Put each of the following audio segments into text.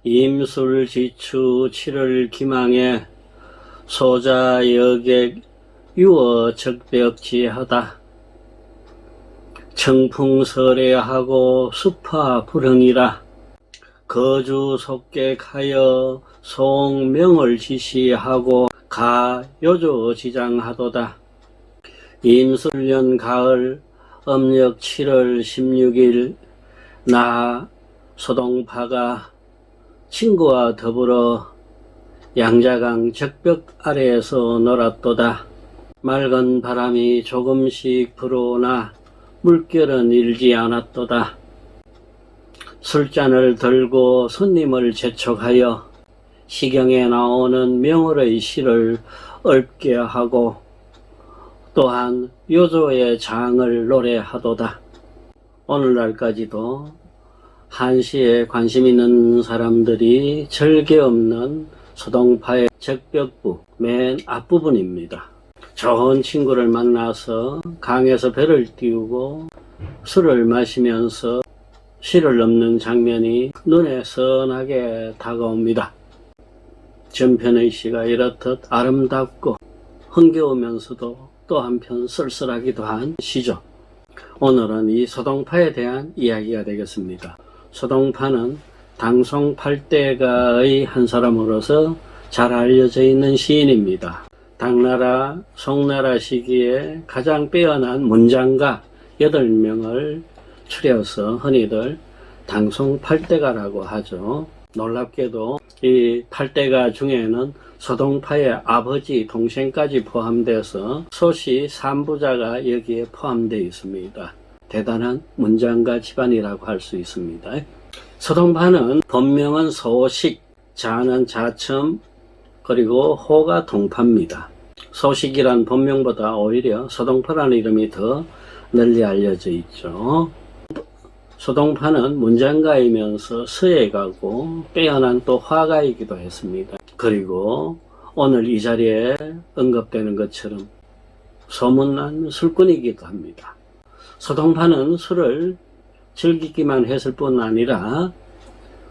임술지추 7월 기망에 소자 여객 유어 적벽지하다. 청풍설해하고 수파 불흥이라. 거주 속객하여 송명을 지시하고 가 요조 지장하도다. 임술년 가을 음력 7월 16일 나 소동파가 친구와 더불어 양자강 적벽 아래에서 놀았도다. 맑은 바람이 조금씩 불어오나 물결은 일지 않았도다. 술잔을 들고 손님을 재촉하여 시경에 나오는 명월의 시를 읊게 하고 또한 요조의 장을 노래하도다. 오늘날까지도 한시에 관심 있는 사람들이 절개 없는 소동파의 적벽부 맨 앞부분입니다. 좋은 친구를 만나서 강에서 배를 띄우고 술을 마시면서 시를 읊는 장면이 눈에 선하게 다가옵니다. 전편의 시가 이렇듯 아름답고 흥겨우면서도 또 한편 쓸쓸하기도 한 시죠. 오늘은 이 소동파에 대한 이야기가 되겠습니다. 소동파는 당송 8대가의 한 사람으로서 잘 알려져 있는 시인입니다. 당나라, 송나라 시기에 가장 빼어난 문장가 8명을 추려서 흔히들 당송 8대가라고 하죠. 놀랍게도 이 8대가 중에는 소동파의 아버지, 동생까지 포함돼서 소시 3부자가 여기에 포함되어 있습니다. 대단한 문장가 집안이라고 할 수 있습니다. 소동파는 본명은 소식, 자는 자첨, 그리고 호가 동파입니다. 소식이란 본명보다 오히려 소동파라는 이름이 더 널리 알려져 있죠. 소동파는 문장가이면서 서예가고 빼어난 또 화가이기도 했습니다. 그리고 오늘 이 자리에 언급되는 것처럼 소문난 술꾼이기도 합니다. 소동파는 술을 즐기기만 했을 뿐 아니라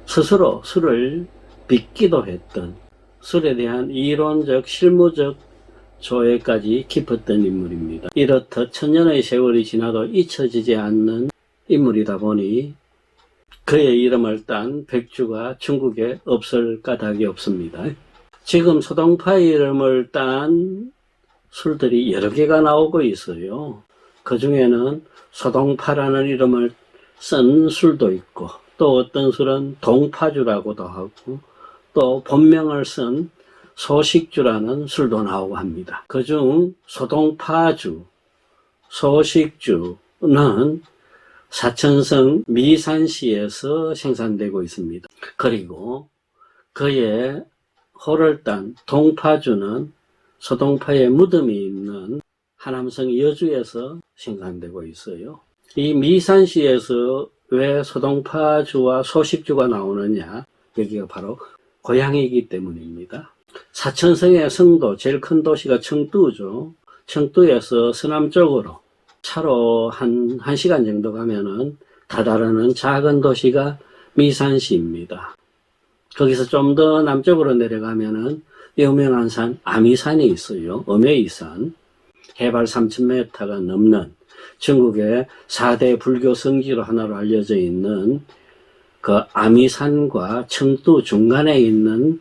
스스로 술을 빚기도 했던, 술에 대한 이론적 실무적 조예까지 깊었던 인물입니다. 이렇듯 천년의 세월이 지나도 잊혀지지 않는 인물이다 보니 그의 이름을 딴 백주가 중국에 없을 까닭이 없습니다. 지금 소동파의 이름을 딴 술들이 여러 개가 나오고 있어요. 그 중에는 소동파라는 이름을 쓴 술도 있고, 또 어떤 술은 동파주라고도 하고, 또 본명을 쓴 소식주라는 술도 나오고 합니다. 그중 소동파주, 소식주는 사천성 미산시에서 생산되고 있습니다. 그리고 그의 호를 딴 동파주는 소동파의 무덤이 있는 하남성 여주에서 생산되고 있어요. 이 미산시에서 왜 소동파주와 소식주가 나오느냐? 여기가 바로 고향이기 때문입니다. 사천성의 성도, 제일 큰 도시가 청두죠. 청두에서 서남쪽으로 차로 한 1시간 정도 가면은 다다르는 작은 도시가 미산시입니다. 거기서 좀 더 남쪽으로 내려가면은 유명한 산 아미산이 있어요. 어메이산. 해발 3000m가 넘는 중국의 4대 불교 성지로 하나로 알려져 있는 그 아미산과 청두 중간에 있는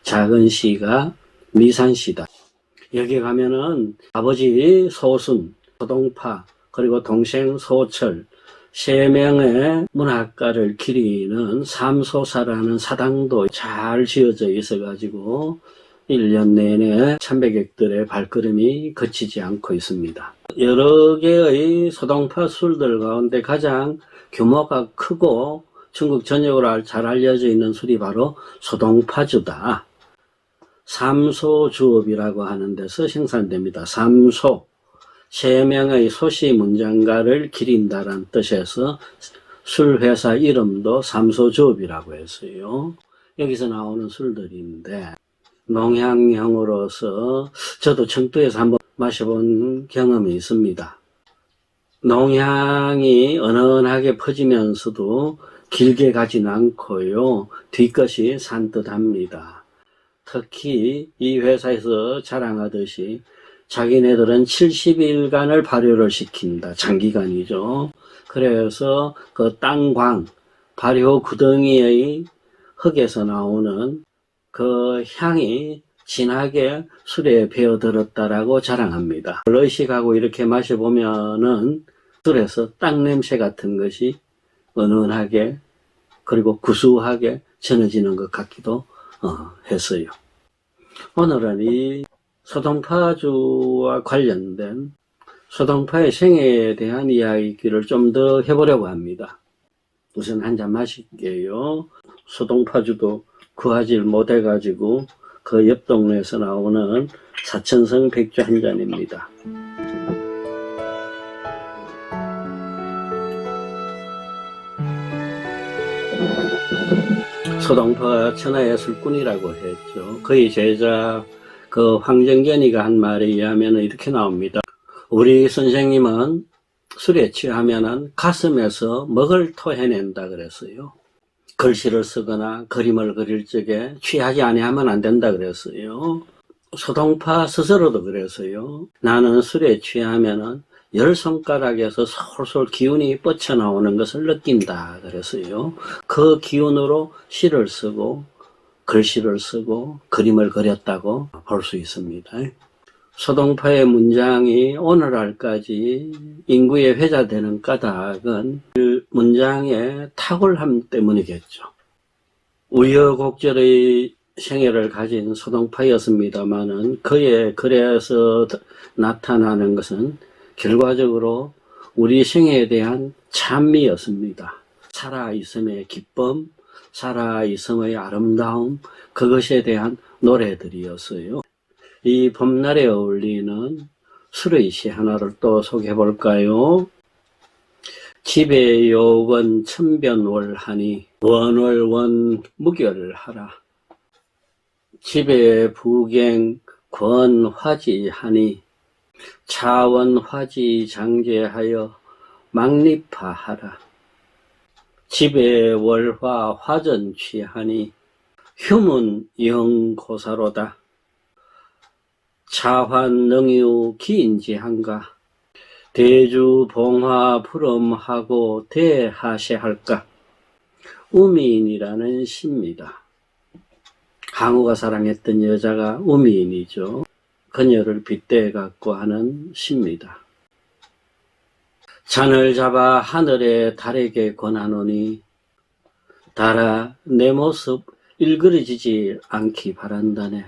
작은 시가 미산시다. 여기 가면은 아버지 소순, 소동파, 그리고 동생 소철, 3명의 문학가를 기리는 삼소사라는 사당도 잘 지어져 있어가지고 1년 내내 참배객들의 발걸음이 그치지 않고 있습니다. 여러 개의 소동파 술들 가운데 가장 규모가 크고 중국 전역으로 잘 알려져 있는 술이 바로 소동파주다. 삼소주업이라고 하는 데서 생산됩니다. 삼소, 3명의 소시 문장가를 기린다라는 뜻에서 술회사 이름도 삼소주업이라고 했어요. 여기서 나오는 술들인데 농향형으로서 저도 청두에서 한번 마셔본 경험이 있습니다. 농향이 은은하게 퍼지면서도 길게 가진 않고요. 뒤것이 산뜻합니다. 특히 이 회사에서 자랑하듯이 자기네들은 70일간을 발효를 시킨다. 장기간이죠. 그래서 그 땅광, 발효 구덩이의 흙에서 나오는 그 향이 진하게 술에 배어들었다라고 자랑합니다. 의식하고 이렇게 마셔보면은 술에서 땅 냄새 같은 것이 은은하게 그리고 구수하게 전해지는 것 같기도 했어요. 오늘은 이 소동파주와 관련된 소동파의 생애에 대한 이야기를 좀 더 해보려고 합니다. 우선 한 잔 마실게요. 소동파주도 구하질 못해가지고 그 옆 동네에서 나오는 사천성 백주 한 잔입니다. 소동파가 천하의 술꾼이라고 했죠. 그의 제자 그 황정견이가 한 말에 의하면 이렇게 나옵니다. 우리 선생님은 술에 취하면은 가슴에서 먹을 토해낸다 그랬어요. 글씨를 쓰거나 그림을 그릴 적에 취하지 아니하면 안 된다 그랬어요. 소동파 스스로도 그랬어요. 나는 술에 취하면은 10손가락에서 솔솔 기운이 뻗쳐나오는 것을 느낀다 그랬어요. 그 기운으로 시를 쓰고 글씨를 쓰고 그림을 그렸다고 볼 수 있습니다. 소동파의 문장이 오늘날까지 인구에 회자되는 까닭은 그 문장의 탁월함 때문이겠죠. 우여곡절의 생애를 가진 소동파였습니다마는 그의 글에서 나타나는 것은 결과적으로 우리 생애에 대한 찬미였습니다. 살아있음의 기쁨, 살아있음의 아름다움, 그것에 대한 노래들이었어요. 이 봄날에 어울리는 술의 시 하나를 또 소개해 볼까요? 집에 요건 천변월하니 원월원 무결하라. 집에 부갱 권화지하니 차원화지 장제하여 막립파하라. 집에 월화 화전 취하니 휴문 영고사로다. 차환 능유 기인지한가. 대주 봉화 풀엄하고 대하시할까. 우미인이라는 시입니다. 항우가 사랑했던 여자가 우미인이죠. 그녀를 빗대 갖고 하는 시입니다. 잔을 잡아 하늘에 달에게 권하노니 달아 내 모습 일그러지지 않기 바란다네.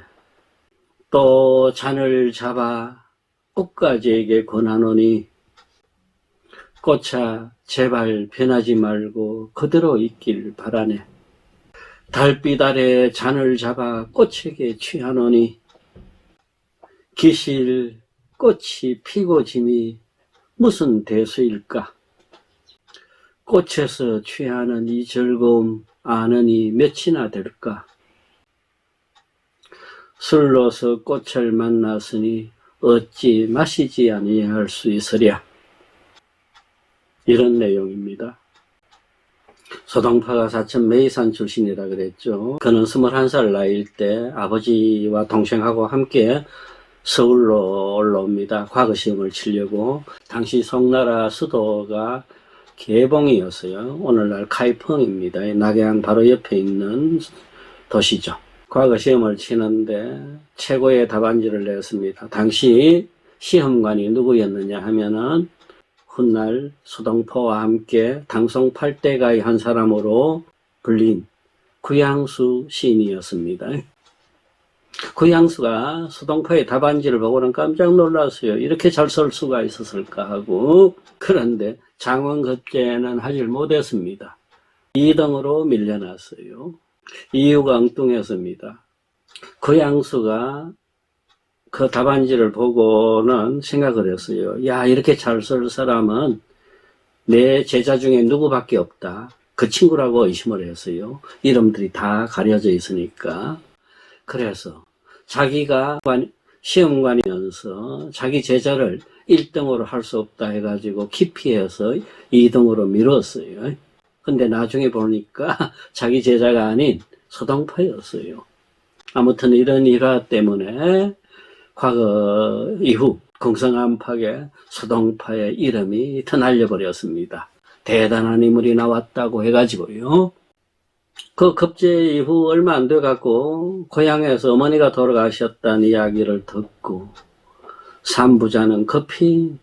또 잔을 잡아 꽃가지에게 권하노니 꽃아 제발 변하지 말고 그대로 있길 바라네. 달빛 아래 잔을 잡아 꽃에게 취하노니 기실 꽃이 피고 짐이 무슨 대수일까. 꽃에서 취하는 이 즐거움 아느니 몇이나 될까. 술로서 꽃을 만났으니 어찌 마시지 아니할 수 있으랴. 이런 내용입니다. 소동파가 사천 매이산 출신이라 그랬죠. 그는 21살 나이일 때 아버지와 동생하고 함께 서울로 올라옵니다. 과거시험을 치려고. 당시 송나라 수도가 개봉이었어요. 오늘날 카이펑입니다. 낙양 바로 옆에 있는 도시죠. 과거시험을 치는데 최고의 답안지를 냈습니다. 당시 시험관이 누구였느냐 하면은 훗날 소동파와 함께 당송 8대가의 한 사람으로 불린 구양수 시인이었습니다. 구양수가 소동파의 답안지를 보고는 깜짝 놀랐어요. 이렇게 잘 쓸 수가 있었을까 하고. 그런데 장원급제는 하질 못했습니다. 2등으로 밀려났어요. 이유가 엉뚱했습니다. 구양수가 그 답안지를 보고는 생각을 했어요. 야, 이렇게 잘 쓸 사람은 내 제자 중에 누구밖에 없다. 그 친구라고 의심을 했어요. 이름들이 다 가려져 있으니까. 그래서 자기가 시험관이면서 자기 제자를 1등으로 할 수 없다 해가지고 기피해서 2등으로 미뤘어요. 근데 나중에 보니까 자기 제자가 아닌 서동파였어요. 아무튼 이런 일화 때문에 과거 이후 공성안팎의 서동파의 이름이 터날려 버렸습니다. 대단한 인물이 나왔다고 해가지고요. 그 급제 이후 얼마 안 돼갖고 고향에서 어머니가 돌아가셨다는 이야기를 듣고 삼부자는 급히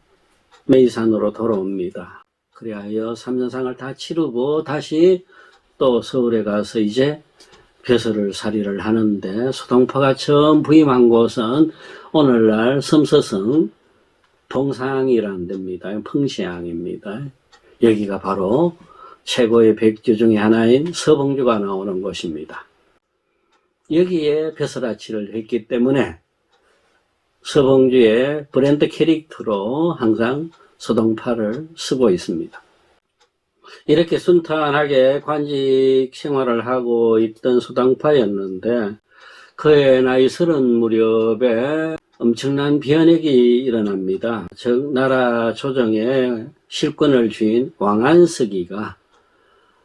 매이산으로 돌아옵니다. 그리하여 3년상을 다 치르고 다시 또 서울에 가서 이제 벼슬을 살이를 하는데, 서동파가 처음 부임한 곳은 오늘날 섬서성 동상이라는 데입니다. 풍시항입니다. 여기가 바로 최고의 백주 중에 하나인 서봉주가 나오는 곳입니다. 여기에 벼슬아치를 했기 때문에 서봉주의 브랜드 캐릭터로 항상 서동파를 쓰고 있습니다. 이렇게 순탄하게 관직 생활을 하고 있던 서동파였는데, 그의 나이 30 무렵에 엄청난 변혁이 일어납니다. 즉 나라 조정의 실권을 쥔 왕안석이가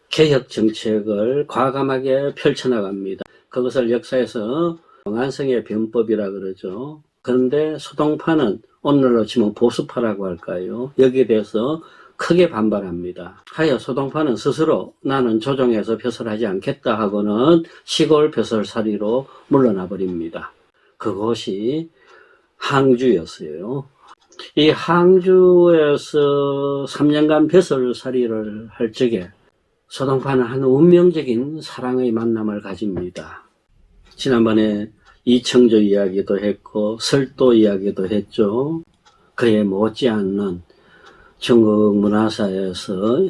개혁 정책을 과감하게 펼쳐나갑니다. 그것을 역사에서 왕안석의 변법이라 그러죠. 그런데 서동파는 오늘날로 치면 보수파라고 할까요? 여기에 대해서 크게 반발합니다. 하여 서동파는 스스로 나는 조정에서 벼슬하지 않겠다 하고는 시골 벼슬살이로 물러나 버립니다. 그곳이 항주였어요. 이 항주에서 3년간 벼슬살이를 할 적에 서동파는 한 운명적인 사랑의 만남을 가집니다. 지난번에 이청조 이야기도 했고 설도 이야기도 했죠. 그에 못지않는 중국 문화사에서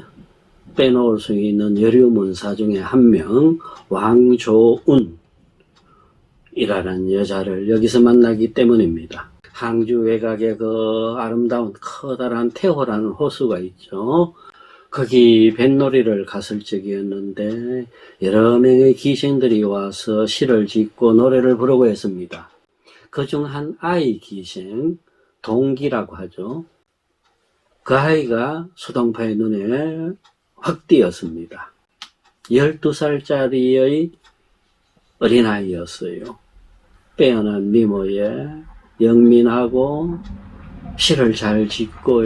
빼놓을 수 있는 여류문사 중에 한 명, 왕조운이라는 여자를 여기서 만나기 때문입니다. 항주 외곽에 그 아름다운 커다란 태호라는 호수가 있죠. 거기 뱃놀이를 갔을 적이었는데 여러 명의 기생들이 와서 시를 짓고 노래를 부르고 했습니다. 그중 한 아이 기생, 동기라고 하죠. 그 아이가 서동파의 눈에 확 띄었습니다. 12살짜리의 어린아이였어요. 빼어난 미모에 영민하고 시를 잘 짓고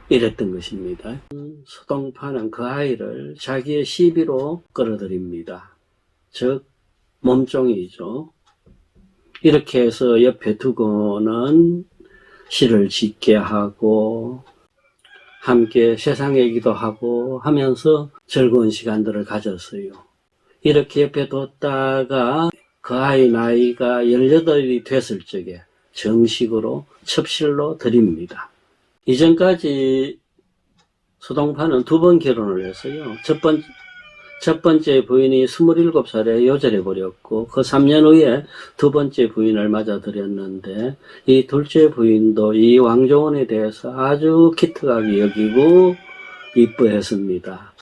이랬던 것입니다. 서동파는 그 아이를 자기의 시비로 끌어들입니다. 즉 몸종이죠. 이렇게 해서 옆에 두고는 시를 짓게 하고 함께 세상 얘기도 하고 하면서 즐거운 시간들을 가졌어요. 이렇게 옆에 뒀다가 그 아이 나이가 18이 됐을 적에 정식으로 첩실로 드립니다. 이전까지 서동파는 2번 결혼을 했어요. 첫 번째 부인이 27살에 요절해 버렸고, 그 3년 후에 두 번째 부인을 맞아들였는데, 이 둘째 부인도 이 왕조원에 대해서 아주 기특하게 여기고 이뻐했습니다.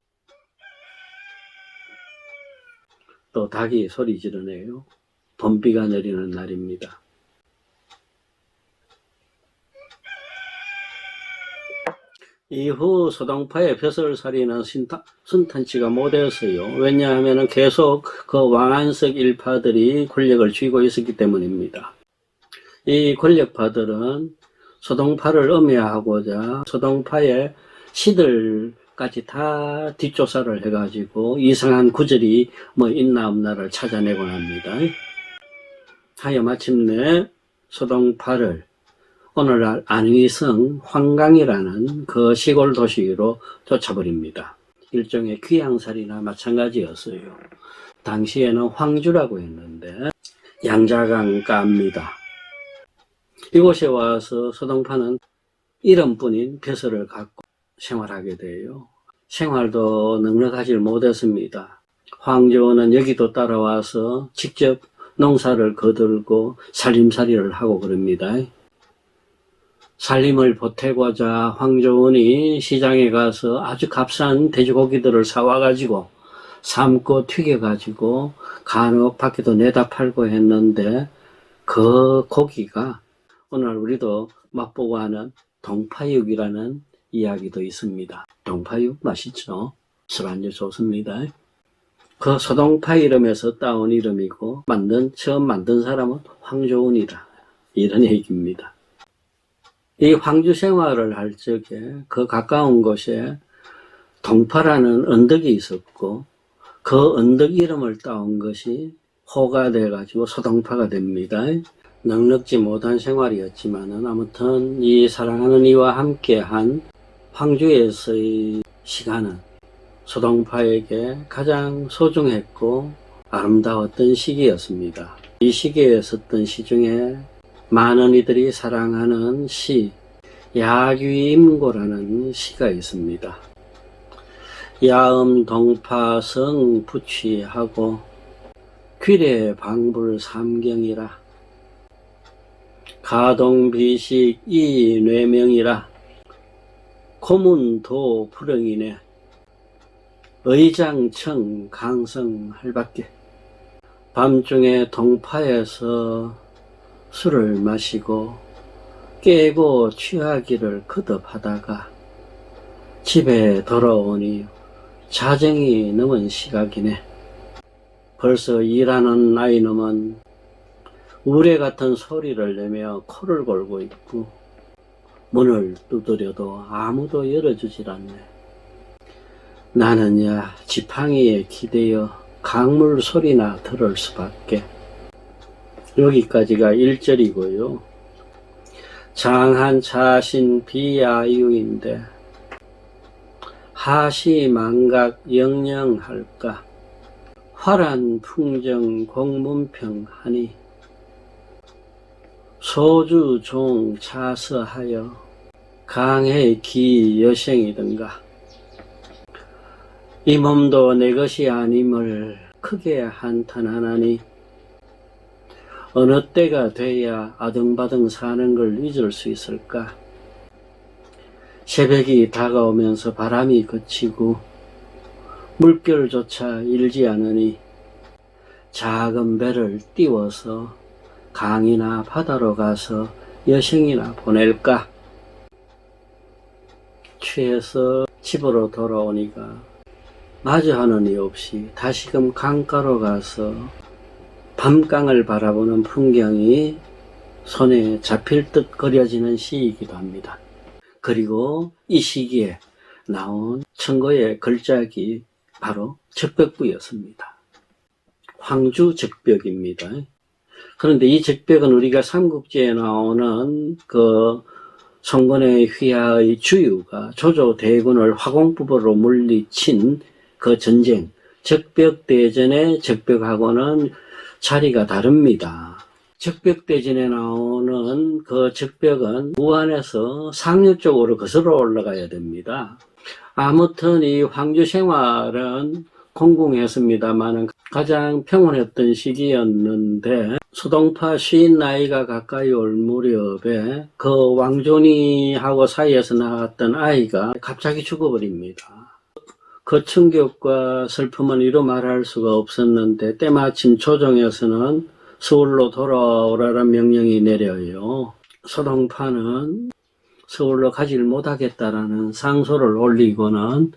또 닭이 소리 지르네요. 봄비가 내리는 날입니다. 이후 서동파의 벼슬살이는 순탄치가 못했어요. 왜냐하면 계속 그 왕안석 일파들이 권력을 쥐고 있었기 때문입니다. 이 권력파들은 서동파를 음해하고자 서동파의 시들까지 다 뒷조사를 해가지고 이상한 구절이 뭐 있나 없나를 찾아내곤 합니다. 하여 마침내 서동파를 오늘날 안위성 황강이라는 그 시골 도시로 쫓아버립니다. 일종의 귀양살이나 마찬가지였어요. 당시에는 황주라고 했는데 양자강가입니다. 이곳에 와서 서동파는 이름뿐인 벼슬을 갖고 생활하게 돼요. 생활도 넉넉하지 못했습니다. 황조는 여기도 따라와서 직접 농사를 거들고 살림살이를 하고 그럽니다. 살림을 보태고자 황조원이 시장에 가서 아주 값싼 돼지고기들을 사와가지고 삶고 튀겨가지고 간혹 밖에도 내다 팔고 했는데, 그 고기가 오늘 우리도 맛보고 하는 동파육이라는 이야기도 있습니다. 동파육 맛있죠? 술안주 좋습니다. 그 소동파 이름에서 따온 이름이고 처음 만든 사람은 황조운이다, 이런 얘기입니다. 이 황주 생활을 할 적에 그 가까운 곳에 동파라는 언덕이 있었고 그 언덕 이름을 따온 것이 호가 돼가지고 소동파가 됩니다. 넉넉지 못한 생활이었지만은 아무튼 이 사랑하는 이와 함께한 황주에서의 시간은 소동파에게 가장 소중했고 아름다웠던 시기였습니다. 이 시기에 썼던 시 중에 많은 이들이 사랑하는 시, 야귀임고라는 시가 있습니다. 야음 동파성 부취하고 귀례 방불 삼경이라 가동비식 이 뇌명이라 고문도 불응이네 의장청 강성 할밖에 밤중에 동파에서 술을 마시고 깨고 취하기를 거듭하다가 집에 돌아오니 자정이 넘은 시각이네. 벌써 일하는 아이놈은 우레 같은 소리를 내며 코를 골고 있고 문을 두드려도 아무도 열어주질 않네. 나는야 지팡이에 기대어 강물 소리나 들을 수밖에. 여기까지가 1절이고요. 장한 자신 비야유인데 하시망각 영영할까 화란 풍정 공문평하니 소주 종 차서하여 강해 기 여생이든가 이 몸도 내 것이 아님을 크게 한탄하나니 어느 때가 돼야 아등바등 사는 걸 잊을 수 있을까. 새벽이 다가오면서 바람이 그치고 물결조차 일지 않으니 작은 배를 띄워서 강이나 바다로 가서 여생이나 보낼까. 취해서 집으로 돌아오니까 마주하는 이 없이 다시금 강가로 가서 밤강을 바라보는 풍경이 손에 잡힐 듯 그려지는 시이기도 합니다. 그리고 이 시기에 나온 청고의 걸작이 바로 적벽부였습니다. 황주 적벽입니다. 그런데 이 적벽은 우리가 삼국지에 나오는 그 송건의 휘하의 주유가 조조 대군을 화공부보로 물리친 그 전쟁, 적벽대전의 적벽하고는 자리가 다릅니다. 적벽대전에 나오는 그 적벽은 무안에서 상류 쪽으로 거슬러 올라가야 됩니다. 아무튼 이 황주 생활은 공공했습니다만 가장 평온했던 시기였는데 소동파 시인 나이가 가까이 올 무렵에 그 왕존이하고 사이에서 나왔던 아이가 갑자기 죽어버립니다. 그 충격과 슬픔은 이루 말할 수가 없었는데 때마침 조정에서는 서울로 돌아오라는 명령이 내려요. 소동파는 서울로 가지를 못하겠다라는 상소를 올리고는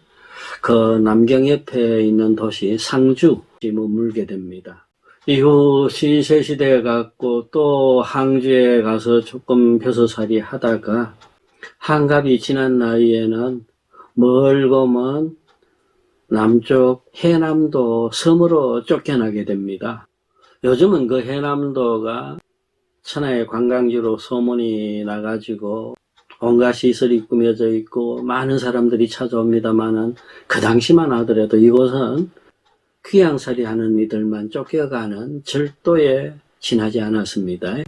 그 남경 옆에 있는 도시 상주에 머물게 됩니다. 이후 신세시대에 갔고 또 항주에 가서 조금 벼슬살이 하다가 한갑이 지난 나이에는 멀고 먼 남쪽 해남도 섬으로 쫓겨나게 됩니다. 요즘은 그 해남도가 천하의 관광지로 소문이 나가지고 온갖 시설이 꾸며져 있고 많은 사람들이 찾아옵니다만은 그 당시만 하더라도 이곳은 귀양살이 하는 이들만 쫓겨가는 절도에 지나지 않았습니다.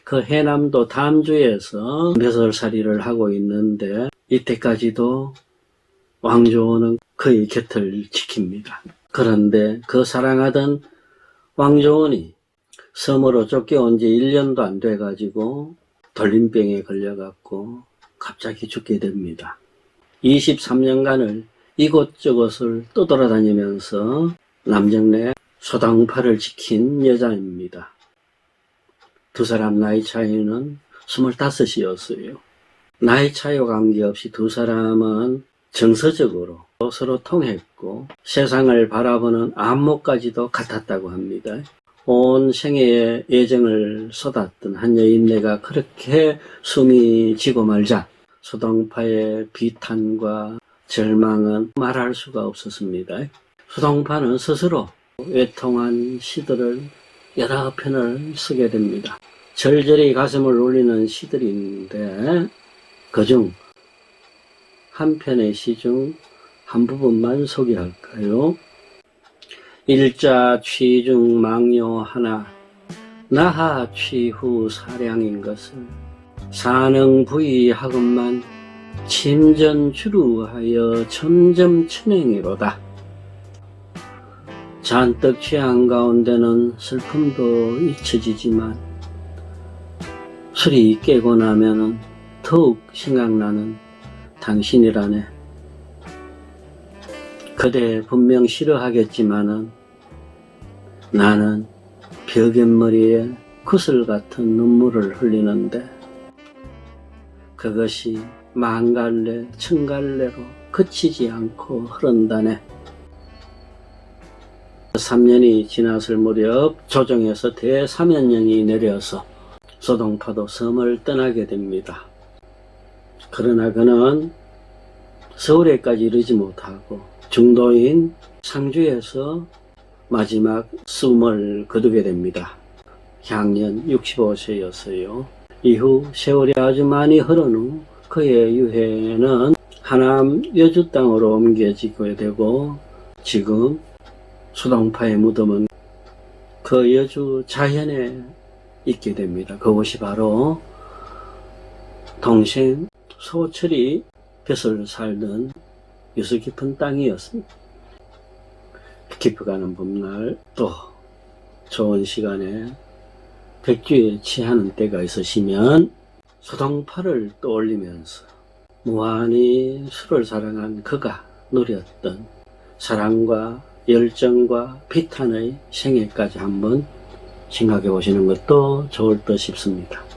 그 해남도 담주에서 벼슬살이를 하고 있는데 이때까지도 왕조는 그의 곁을 지킵니다. 그런데 그 사랑하던 왕조원이 섬으로 쫓겨온 지 1년도 안 돼가지고 돌림병에 걸려갖고 갑자기 죽게 됩니다. 23년간을 이곳저곳을 떠돌아다니면서 남정네 소당파를 지킨 여자입니다. 두 사람 나이 차이는 25이었어요. 나이 차이와 관계없이 두 사람은 정서적으로 서로 통했고 세상을 바라보는 안목까지도 같았다고 합니다. 온 생애의 애정을 쏟았던 한 여인네가 그렇게 숨이 지고 말자 소동파의 비탄과 절망은 말할 수가 없었습니다. 소동파는 스스로 외통한 시들을 여러 편을 쓰게 됩니다. 절절히 가슴을 울리는 시들인데 그중 한 편의 시 중 한 부분만 소개할까요? 일자 취중 망요 하나 나하 취후 사량인 것을 사능부의하건만 침전주루하여 점점 천행이로다. 잔뜩 취한 가운데는 슬픔도 잊혀지지만 술이 깨고 나면은 더욱 생각나는 당신이라네. 그대 분명 싫어하겠지만은 나는 벽연머리에 구슬 같은 눈물을 흘리는데 그것이 만갈래 천갈래로 그치지 않고 흐른다네. 3년이 지났을 무렵 조정에서 대사면령이 내려서 소동파도 섬을 떠나게 됩니다. 그러나 그는 서울에까지 이르지 못하고 중도인 상주에서 마지막 숨을 거두게 됩니다. 향년 65세였어요. 이후 세월이 아주 많이 흐른 후 그의 유해는 하남 여주 땅으로 옮겨지게 되고 지금 소동파의 무덤은 그 여주 자연에 있게 됩니다. 그곳이 바로 동생 소철이 벼슬 살던 유서 깊은 땅이었습니다. 깊어가는 봄날 또 좋은 시간에 백주에 취하는 때가 있으시면 소동파를 떠올리면서 무한히 술을 사랑한 그가 누렸던 사랑과 열정과 비탄의 생애까지 한번 생각해 보시는 것도 좋을 듯 싶습니다.